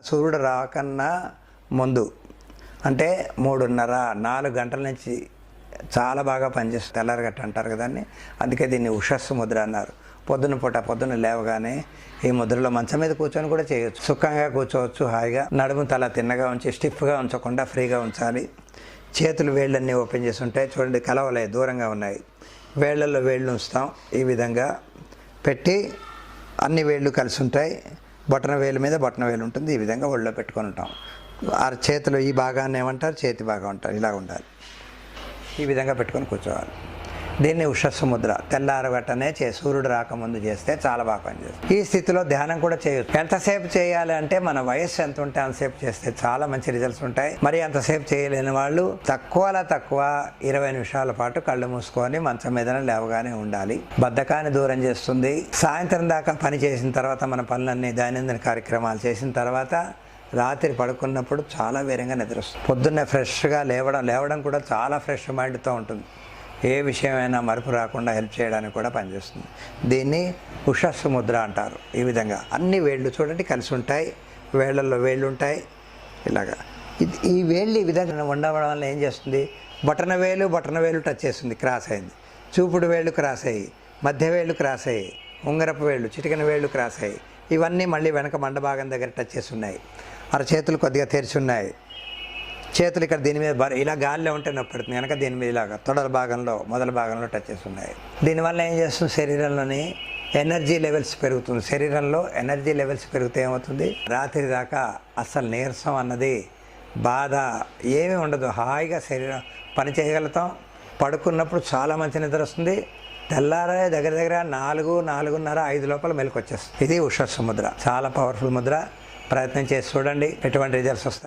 సూర్యుడు రాకన్నా ముందు అంటే 3:30-4 గంటల నుంచి చాలా బాగా పనిచేస్తుంది. తెల్లారగట్ట అంటారు కదండి, అందుకే దీన్ని ఉషస్సు ముద్ర అన్నారు. పొద్దున్న లేవగానే ఈ ముద్రలో మంచం మీద కూర్చొని కూడా చేయొచ్చు. సుఖంగా కూర్చోవచ్చు, హాయిగా. నడుము తల తిన్నగా ఉంచి స్టిఫ్గా ఉంచకుండా ఫ్రీగా ఉంచాలి. చేతులు వేళ్ళన్నీ ఓపెన్ చేసి ఉంటాయి, చూడండి కలవలే, దూరంగా ఉన్నాయి. వేళ్లలో వేళ్ళు ఉంచుతాం, ఈ విధంగా పెట్టి అన్ని వేళ్ళు కలిసి ఉంటాయి. బొటన వేలు మీద బొటన వేలు ఉంటుంది, ఈ విధంగా ఒళ్ళో పెట్టుకొని ఉంటాం. ఆ చేతులు ఈ భాగాన్ని ఏమంటారు, చేతి భాగం అంటారు. ఇలా ఉండాలి, ఈ విధంగా పెట్టుకొని కూర్చోవాలి. దీన్ని ఉషస్సు ముద్ర తెల్లారగట్టనే సూర్యుడు రాకముందు చేస్తే చాలా బాగా పనిచేస్తుంది. ఈ స్థితిలో ధ్యానం కూడా చేయొచ్చు. ఎంతసేపు చేయాలి అంటే మన వయస్సు ఎంత ఉంటే అంతసేపు చేస్తే చాలా మంచి రిజల్ట్స్ ఉంటాయి. మరి అంతసేపు చేయలేని వాళ్ళు తక్కువ 20 నిమిషాల పాటు కళ్ళు మూసుకొని మంచం మీదనే లేవగానే ఉండాలి. బద్ధకాన్ని దూరం చేస్తుంది. సాయంత్రం దాకా పని చేసిన తర్వాత మన పనులన్నీ దైనందిన కార్యక్రమాలు చేసిన తర్వాత రాత్రి పడుకున్నప్పుడు చాలా వేరంగా నిద్ర వస్తుంది. పొద్దున్నే ఫ్రెష్గా లేవడం కూడా చాలా ఫ్రెష్ మైండ్తో ఉంటుంది. ఏ విషయమైనా మరుపు రాకుండా హెల్ప్ చేయడానికి కూడా పనిచేస్తుంది. దీన్ని ఉషస్సు ముద్ర అంటారు. ఈ విధంగా అన్ని వేళ్ళు చూడండి కలిసి ఉంటాయి, వేళ్ళల్లో వేళ్ళు ఉంటాయి. ఇలాగా ఈ వేళ్ళు ఈ విధంగా ఉండడం వల్ల ఏం చేస్తుంది, బొటన వేలు టచ్ చేస్తుంది, క్రాస్ అయింది. చూపుడు వేళ్ళు క్రాస్ అయ్యి, మధ్య వేళ్ళు క్రాస్ అయ్యి, ఉంగరపు వేళ్ళు, చిటికెన వేళ్ళు క్రాస్ అయ్యి, ఇవన్నీ మళ్ళీ వెనక మండ భాగం దగ్గర టచ్ చేసి ఉన్నాయి. చేతులు కొద్దిగా తెరిచి ఉన్నాయి. చేతులు ఇక్కడ దీని మీద ఇలా గాలిలో ఉంటే నొప్పెడుతుంది, కనుక దీని మీద ఇలాగా మొదల భాగంలో టచ్ చేసి ఉన్నాయి. దీనివల్ల ఏం చేస్తుంది, శరీరంలోని ఎనర్జీ లెవెల్స్ పెరుగుతుంది. శరీరంలో ఎనర్జీ లెవెల్స్ పెరిగితే ఏమవుతుంది, రాత్రి దాకా అస్సలు నీరసం అన్నది, బాధ ఏమీ ఉండదు. హాయిగా శరీరం పని చేయగలుగుతాం. పడుకున్నప్పుడు చాలా మంచి నిద్ర వస్తుంది. తెల్లారే దగ్గర 4-4:30, 5 లోపల మెలకు వచ్చేస్తుంది. ఇది ఉషస్సు ముద్ర, చాలా పవర్ఫుల్ ముద్ర. ప్రయత్నం చేసి చూడండి, ఎటువంటి రిజల్ట్స్ వస్తాయి.